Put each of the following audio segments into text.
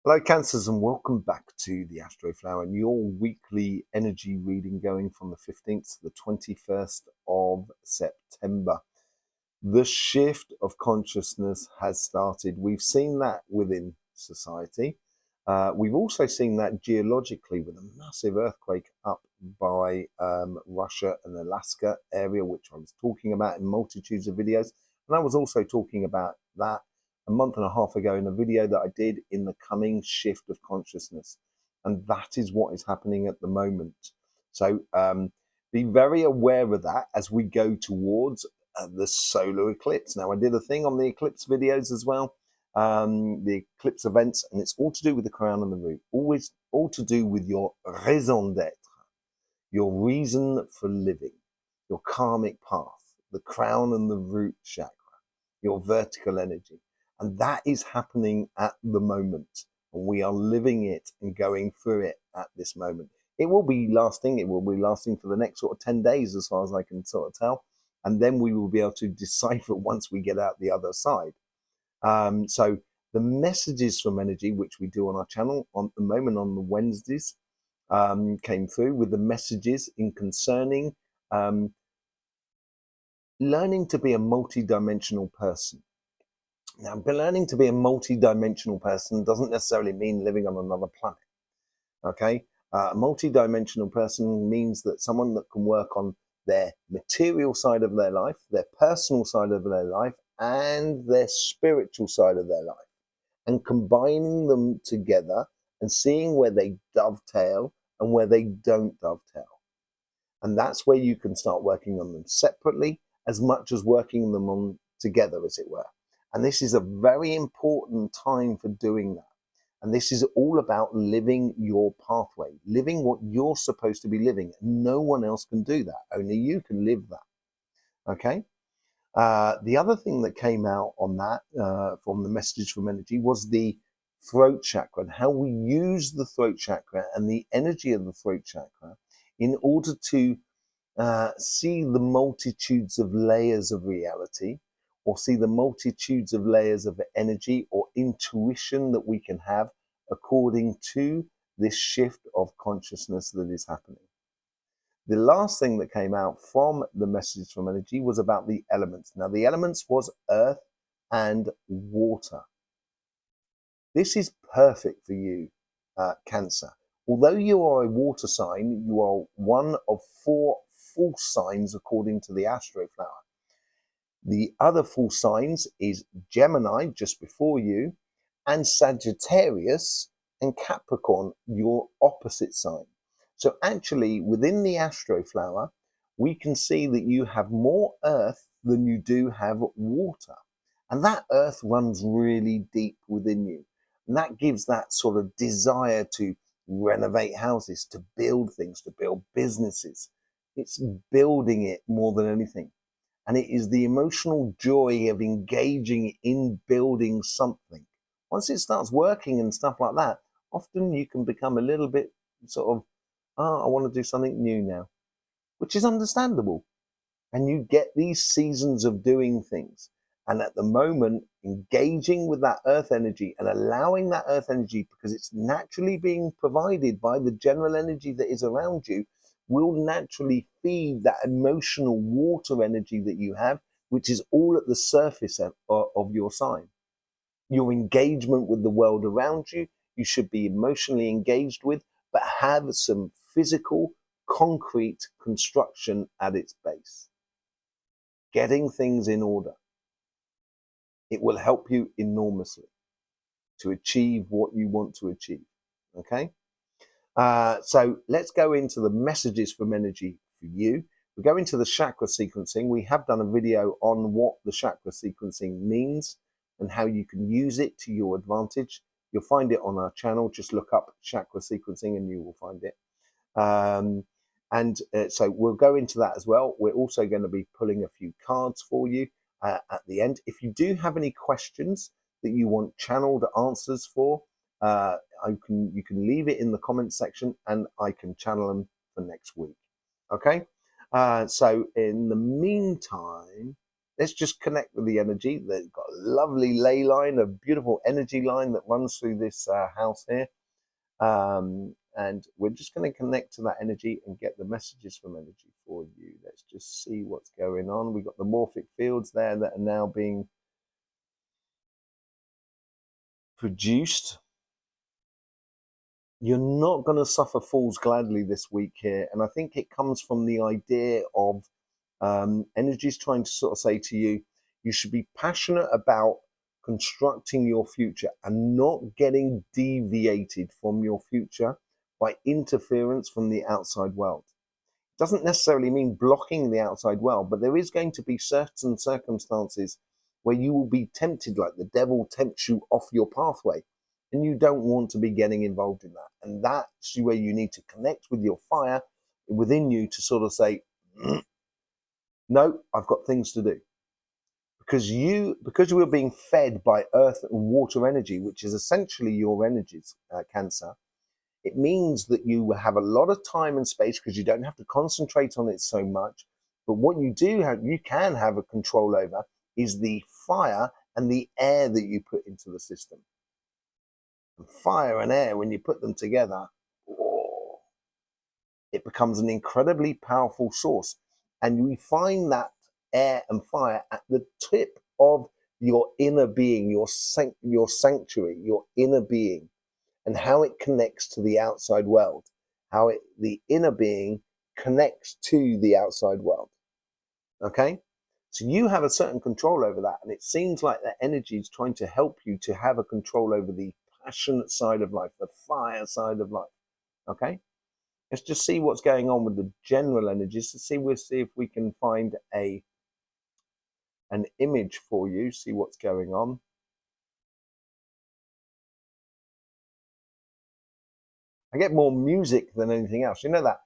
Hello, Cancers, and welcome back to the Astroflower and your weekly energy reading going from the 15th to the 21st of September. The shift of consciousness has started. We've seen that within society. We've also seen that geologically with a massive earthquake up by Russia and Alaska area, which I was talking about in multitudes of videos. And I was also talking about that a month and a half ago in a video that I did in the coming shift of consciousness. And that is what is happening at the moment. So be very aware of that as we go towards the solar eclipse. Now, I did a thing on the eclipse videos as well, the eclipse events, and it's all to do with the crown and the root, always all to do with your raison d'être, your reason for living, your karmic path, the crown and the root chakra, your vertical energy. And that is happening at the moment. And we are living it and going through it at this moment. It will be lasting for the next sort of 10 days, as far as I can sort of tell. And then we will be able to decipher once we get out the other side. So the messages from energy, which we do on our channel on the moment on the Wednesdays, came through with the messages in concerning learning to be a multi-dimensional person. Now, learning to be a multi-dimensional person doesn't necessarily mean living on another planet. Okay, a multi-dimensional person means that someone that can work on their material side of their life, their personal side of their life, and their spiritual side of their life, and combining them together and seeing where they dovetail and where they don't dovetail. And that's where you can start working on them separately as much as working them on together, as it were. And this is a very important time for doing that. And this is all about living your pathway, living what you're supposed to be living. No one else can do that. Only you can live that. Okay. The other thing that came out on that from the message from energy was the throat chakra and how we use the throat chakra and the energy of the throat chakra in order to see the multitudes of layers of reality, or see the multitudes of layers of energy or intuition that we can have according to this shift of consciousness that is happening. The last thing that came out from the message from energy was about the elements. Now, the elements was earth and water. This is perfect for you, Cancer. Although you are a water sign, you are one of 4 false signs according to the Astroflower. The other false signs is Gemini, just before you, and Sagittarius and Capricorn, your opposite sign. So actually, within the Astroflower, we can see that you have more earth than you do have water. And that earth runs really deep within you. And that gives that sort of desire to renovate houses, to build things, to build businesses. It's building it more than anything. And it is the emotional joy of engaging in building something. Once it starts working and stuff like that, often you can become a little bit sort of, oh, I want to do something new now, which is understandable. And you get these seasons of doing things. And at the moment, engaging with that earth energy and allowing that earth energy, because it's naturally being provided by the general energy that is around you, will naturally feed that emotional water energy that you have, which is all at the surface of your sign. Your engagement with the world around you, you should be emotionally engaged with, but have some physical, concrete construction at its base. Getting things in order. It will help you enormously to achieve what you want to achieve. Okay? So let's go into the messages from energy for you. We go into the chakra sequencing. We have done a video on what the chakra sequencing means and how you can use it to your advantage. You'll find it on our channel. Just look up chakra sequencing and you will find it. So we'll go into that as well. We're also going to be pulling a few cards for you at the end. If you do have any questions that you want channeled answers for, you can leave it in the comment section and I can channel them for next week. Okay. So in the meantime, let's just connect with the energy. They've got a lovely ley line, a beautiful energy line that runs through this house here. And we're just going to connect to that energy and get the messages from energy for you. Let's just see what's going on. We've got the morphic fields there that are now being produced. You're not going to suffer fools gladly this week here. And I think it comes from the idea of energies trying to sort of say to you, you should be passionate about constructing your future and not getting deviated from your future by interference from the outside world. It doesn't necessarily mean blocking the outside world, but there is going to be certain circumstances where you will be tempted, like the devil tempts you off your pathway, and you don't want to be getting involved in that. And that's where you need to connect with your fire within you to sort of say, no, I've got things to do. Because you were being fed by earth and water energy, which is essentially your energies, Cancer, it means that you have a lot of time and space because you don't have to concentrate on it so much. But what you do have, you can have a control over, is the fire and the air that you put into the system. And fire and air, when you put them together, it becomes an incredibly powerful source. And we find that air and fire at the tip of your inner being, your sanctuary, your inner being, and how it connects to the outside world, how the inner being connects to the outside world. Okay? So you have a certain control over that, and it seems like that energy is trying to help you to have a control over the passionate side of life, the fire side of life. Okay? Let's just see what's going on with the general energies. We'll see if we can find an image for you, see what's going on. I get more music than anything else. You know that?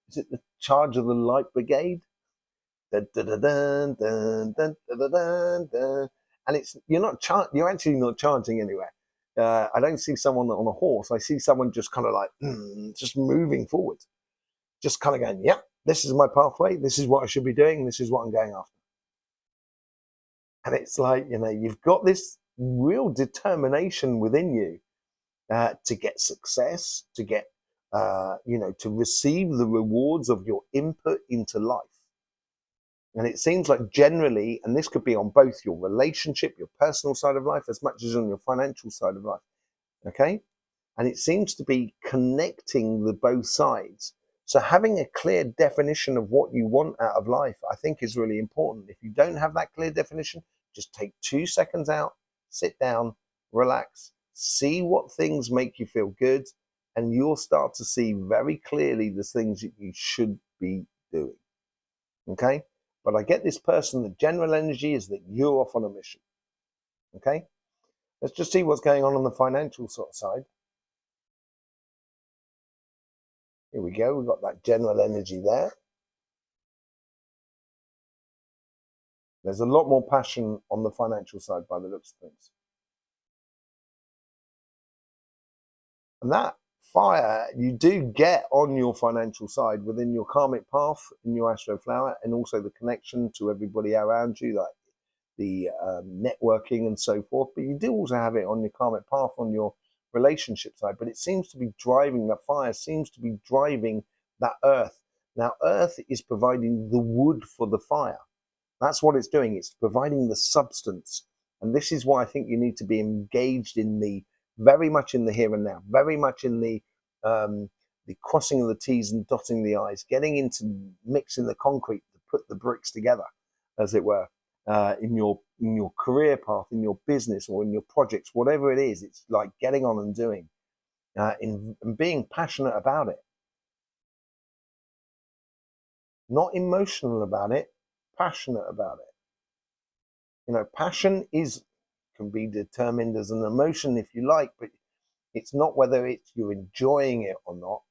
Is it the Charge of the Light Brigade? And it's you're actually not charging anywhere. I don't see someone on a horse. I see someone just kind of like just moving forward, just kind of going, "Yep, this is my pathway. This is what I should be doing. This is what I'm going after." And it's like, you've got this real determination within you to get success, to get, to receive the rewards of your input into life. And it seems like generally, and this could be on both your relationship, your personal side of life, as much as on your financial side of life. Okay? And it seems to be connecting the both sides. So having a clear definition of what you want out of life, I think, is really important. If you don't have that clear definition, just take 2 seconds out, sit down, relax, see what things make you feel good, and you'll start to see very clearly the things that you should be doing. Okay? But I get this person, the general energy is that you're off on a mission. Okay? Let's just see what's going on the financial sort of side. Here we go. We've got that general energy there. There's a lot more passion on the financial side by the looks of things. And that fire you do get on your financial side within your karmic path in your Astroflower, and also the connection to everybody around you, like the networking and so forth. But you do also have it on your karmic path on your relationship side. But it seems to be driving, the fire seems to be driving that earth. Now, earth is providing the wood for the fire. That's what it's doing. It's providing the substance. And this is why I think you need to be engaged in very much in the here and now, very much in the crossing of the T's and dotting the I's, getting into mixing the concrete to put the bricks together, as it were, in your career path, in your business, or in your projects, whatever it is. It's like getting on and doing, and being passionate about it, not emotional about it, passionate about it. Passion can be determined as an emotion if you like, but it's not whether you're enjoying it or not.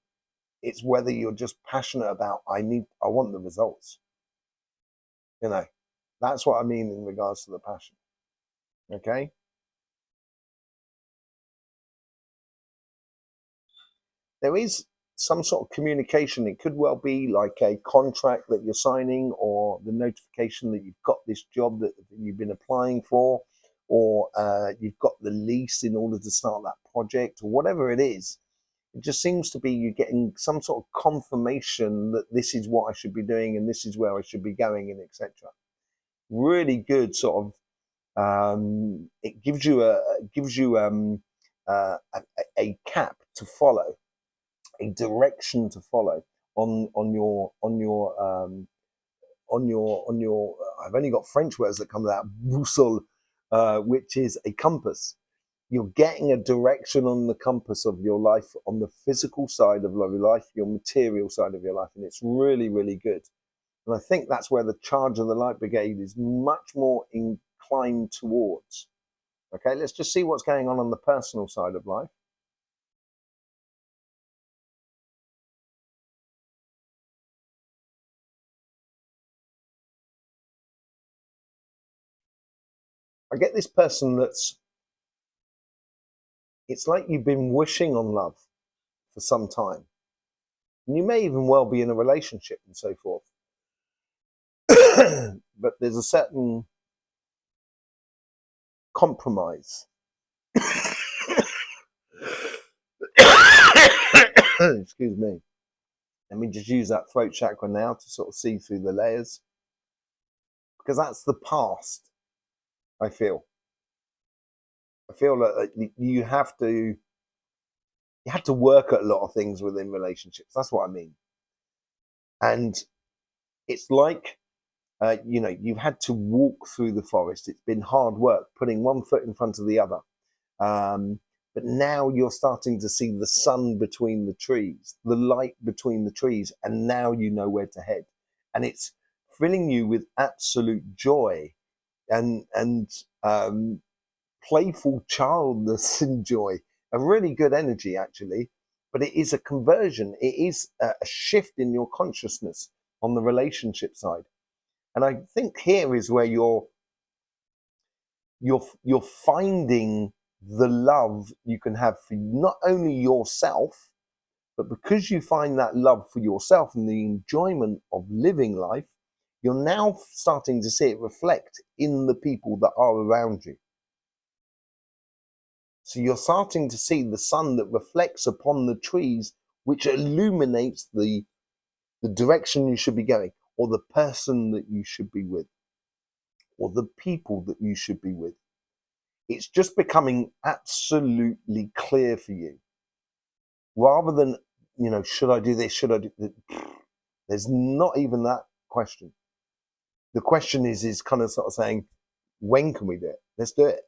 It's whether you're just passionate about, I want the results. That's what I mean in regards to the passion. Okay? There is some sort of communication. It could well be like a contract that you're signing, or the notification that you've got this job that you've been applying for, or you've got the lease in order to start that project, or whatever it is. It just seems to be you're getting some sort of confirmation that this is what I should be doing and this is where I should be going, and etc. Really good sort of. It gives you a cap to follow, a direction to follow on your. I've only got French words that come out. Boussole, which is a compass. You're getting a direction on the compass of your life, on the physical side of your life, your material side of your life, and it's really, really good. And I think that's where the charge of the Light Brigade is much more inclined towards. Okay, let's just see what's going on the personal side of life. I get this person it's like you've been wishing on love for some time. And you may even well be in a relationship and so forth. But there's a certain compromise. Excuse me. Let me just use that throat chakra now to sort of see through the layers. Because that's the past, I feel. I feel that you have to work at a lot of things within relationships. That's what I mean. And it's like, you've had to walk through the forest. It's been hard work, putting one foot in front of the other. But now you're starting to see the sun between the trees, the light between the trees, and now you know where to head. And it's filling you with absolute joy and playful childness and joy. A really good energy, actually. But it is a conversion. It is a shift in your consciousness on the relationship side. And I think here is where you're finding the love you can have for not only yourself, but because you find that love for yourself and the enjoyment of living life, you're now starting to see it reflect in the people that are around you. So you're starting to see the sun that reflects upon the trees, which illuminates the direction you should be going, or the person that you should be with, or the people that you should be with. It's just becoming absolutely clear for you. Rather than, should I do this? Should I do that? There's not even that question. The question is kind of sort of saying, when can we do it? Let's do it.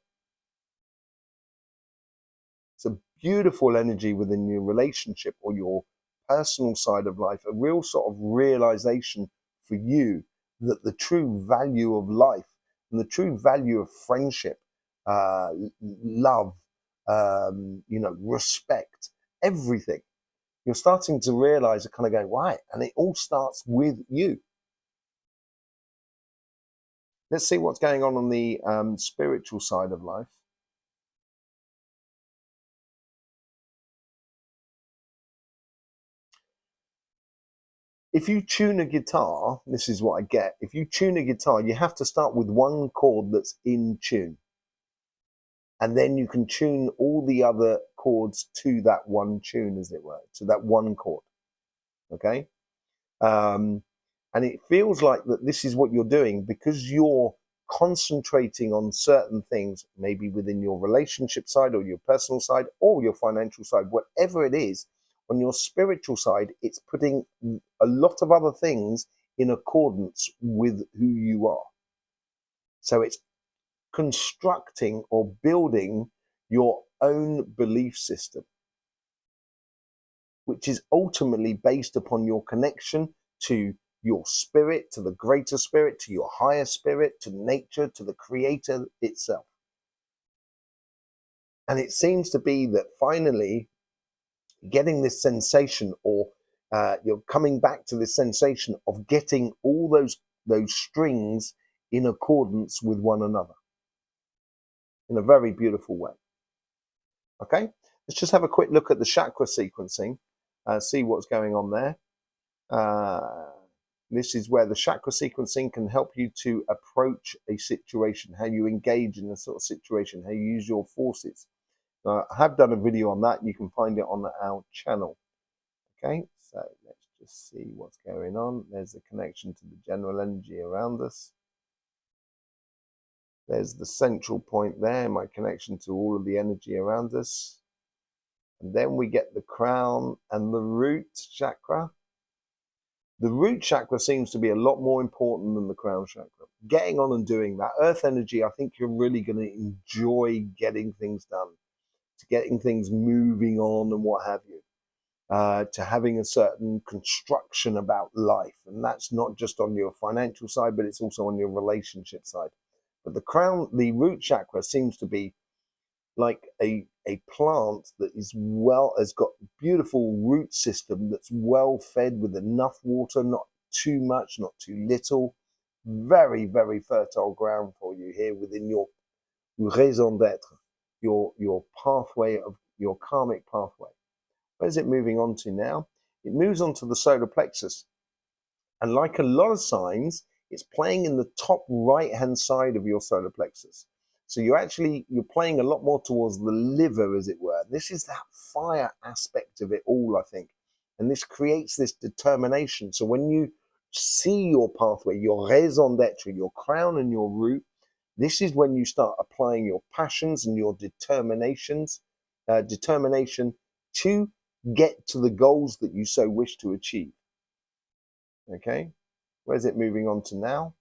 It's a beautiful energy within your relationship or your personal side of life, a real sort of realization for you that the true value of life and the true value of friendship, love, respect, everything. You're starting to realize it, kind of going, right, and it all starts with you. Let's see what's going on the spiritual side of life. If you tune a guitar, this is what I get. If you tune a guitar, you have to start with one chord that's in tune. And then you can tune all the other chords to that one tune, as it were, to that one chord. Okay? And it feels like that this is what you're doing because you're concentrating on certain things, maybe within your relationship side or your personal side or your financial side, whatever it is. On your spiritual side, it's putting a lot of other things in accordance with who you are. So it's constructing or building your own belief system, which is ultimately based upon your connection to your spirit, to the greater spirit, to your higher spirit, to nature, to the creator itself. And it seems to be that finally getting this sensation, or you're coming back to this sensation of getting all those strings in accordance with one another in a very beautiful way. Okay, let's just have a quick look at the chakra sequencing. see what's going on there. This is where the chakra sequencing can help you to approach a situation, how you engage in a sort of situation, how you use your forces. I have done a video on that. You can find it on our channel. Okay, so let's just see what's going on. There's a connection to the general energy around us. There's the central point there, my connection to all of the energy around us. And then we get the crown and the root chakra. The root chakra seems to be a lot more important than the crown chakra. Getting on and doing that. Earth energy, I think you're really going to enjoy getting things done, to getting things moving on and what have you, to having a certain construction about life. And that's not just on your financial side, but it's also on your relationship side. But the root chakra seems to be like a plant that has got beautiful root system that's well fed with enough water, not too much, not too little. Very, very fertile ground for you here within your raison d'etre, your pathway of your karmic pathway. Where's it moving on to now? It moves on to the solar plexus. And like a lot of signs, it's playing in the top right-hand side of your solar plexus. So you're playing a lot more towards the liver, as it were. This is that fire aspect of it all, I think. And this creates this determination. So when you see your pathway, your raison d'etre, your crown and your root, this is when you start applying your passions and your determination to get to the goals that you so wish to achieve. Okay, where's it moving on to now?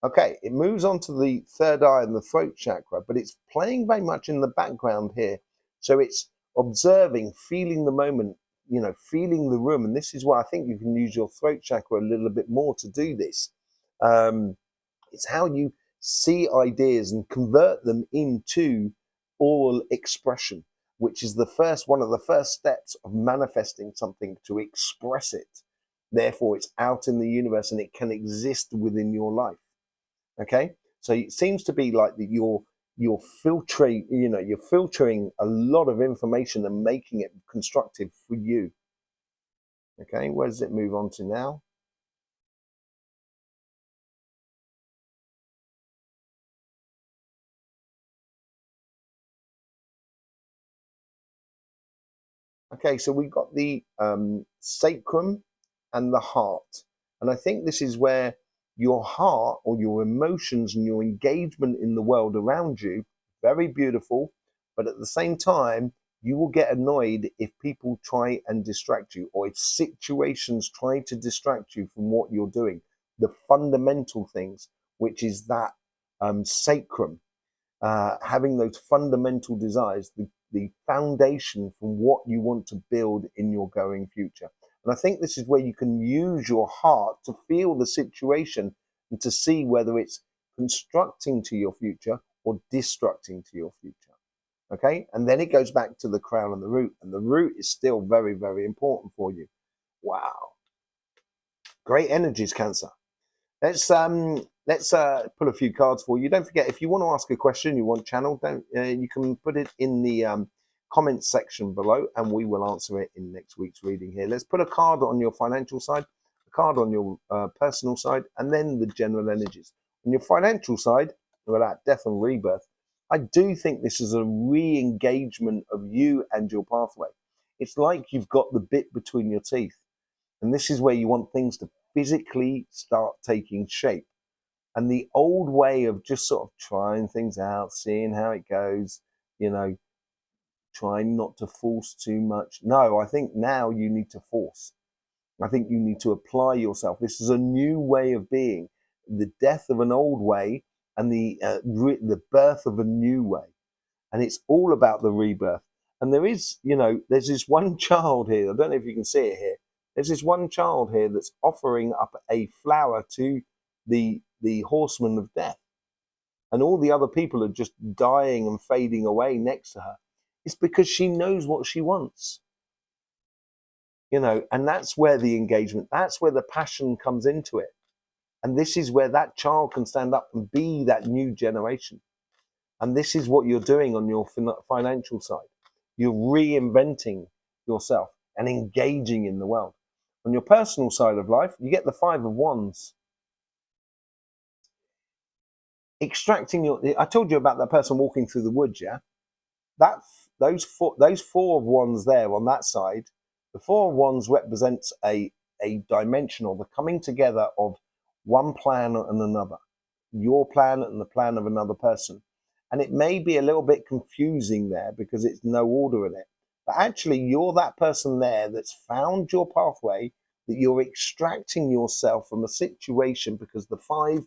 Okay, it moves on to the third eye and the throat chakra, but it's playing very much in the background here. So it's observing, feeling the moment, feeling the room. And this is why I think you can use your throat chakra a little bit more to do this. It's how you see ideas and convert them into oral expression, which is one of the first steps of manifesting something, to express it. Therefore, it's out in the universe and it can exist within your life. Okay, so it seems to be like that you're filtering a lot of information and making it constructive for you. Okay, where does it move on to now? Okay, so we've got the sacrum and the heart. And I think this is where your heart or your emotions and your engagement in the world around you, very beautiful, but at the same time, you will get annoyed if people try and distract you, or if situations try to distract you from what you're doing. The fundamental things, which is that sacrum, having those fundamental desires, the foundation from what you want to build in your going future. And I think this is where you can use your heart to feel the situation and to see whether it's constructing to your future or destructing to your future. Okay, and then it goes back to the crown and the root is still very, very important for you. Wow, great energies, Cancer. Let's pull a few cards for you. Don't forget, if you want to ask a question, you want channel, you can put it in the comments section below, and we will answer it in next week's reading here. Let's put a card on your financial side, a card on your personal side, and then the general energies. On your financial side, look at that, death and rebirth. I do think this is a re-engagement of you and your pathway. It's like you've got the bit between your teeth, and this is where you want things to physically start taking shape. And the old way of just sort of trying things out, seeing how it goes, trying not to force too much. No, I think now you need to force. I think you need to apply yourself. This is a new way of being, the death of an old way and the birth of a new way. And it's all about the rebirth. And there's this one child here. I don't know if you can see it here. There's this one child here that's offering up a flower to the horseman of death. And all the other people are just dying and fading away next to her. It's because she knows what she wants. And that's where the engagement, that's where the passion comes into it. And this is where that child can stand up and be that new generation. And this is what you're doing on your financial side. You're reinventing yourself and engaging in the world. On your personal side of life, you get the Five of Wands. Extracting your, I told you about that person walking through the woods, yeah? Those four of wands there on that side, the Four of Wands represents a dimensional, the coming together of one plan and another, your plan and the plan of another person. And it may be a little bit confusing there because it's no order in it. But actually, you're that person there that's found your pathway, that you're extracting yourself from a situation, because the five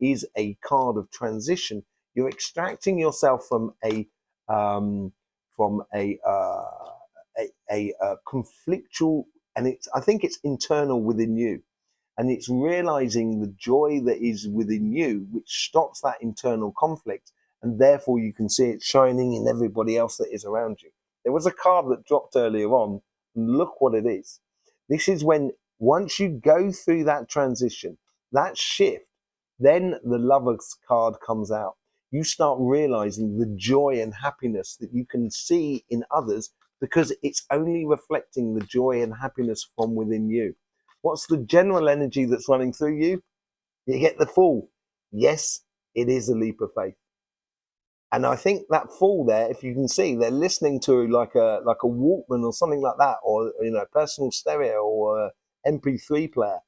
is a card of transition. You're extracting yourself from a um, from a conflictual, and I think it's internal within you, and it's realizing the joy that is within you, which stops that internal conflict, and therefore you can see it shining in everybody else that is around you. There was a card that dropped earlier on, and look what it is. This is when, once you go through that transition, that shift, then the Lover's card comes out. You start realizing the joy and happiness that you can see in others, because it's only reflecting the joy and happiness from within you. What's the general energy that's running through you? You get the Fool. Yes, it is a leap of faith. And I think that Fool there, if you can see, they're listening to like a Walkman or something like that, or personal stereo or a MP3 player.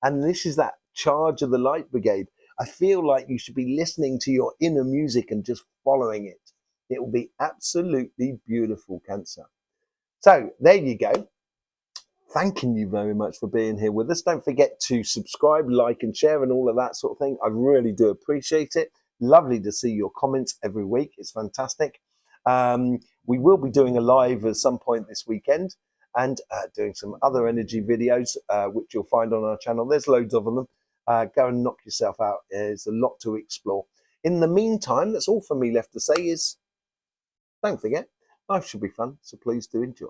And this is that charge of the Light Brigade. I feel like you should be listening to your inner music and just following it. It will be absolutely beautiful, Cancer. So there you go. Thanking you very much for being here with us. Don't forget to subscribe, like, and share, and all of that sort of thing. I really do appreciate it. Lovely to see your comments every week. It's fantastic. We will be doing a live at some point this weekend, and doing some other energy videos, which you'll find on our channel. There's loads of them. Go and knock yourself out. There's a lot to explore. In the meantime, that's all for me left to say is, don't forget, life should be fun, so please do enjoy.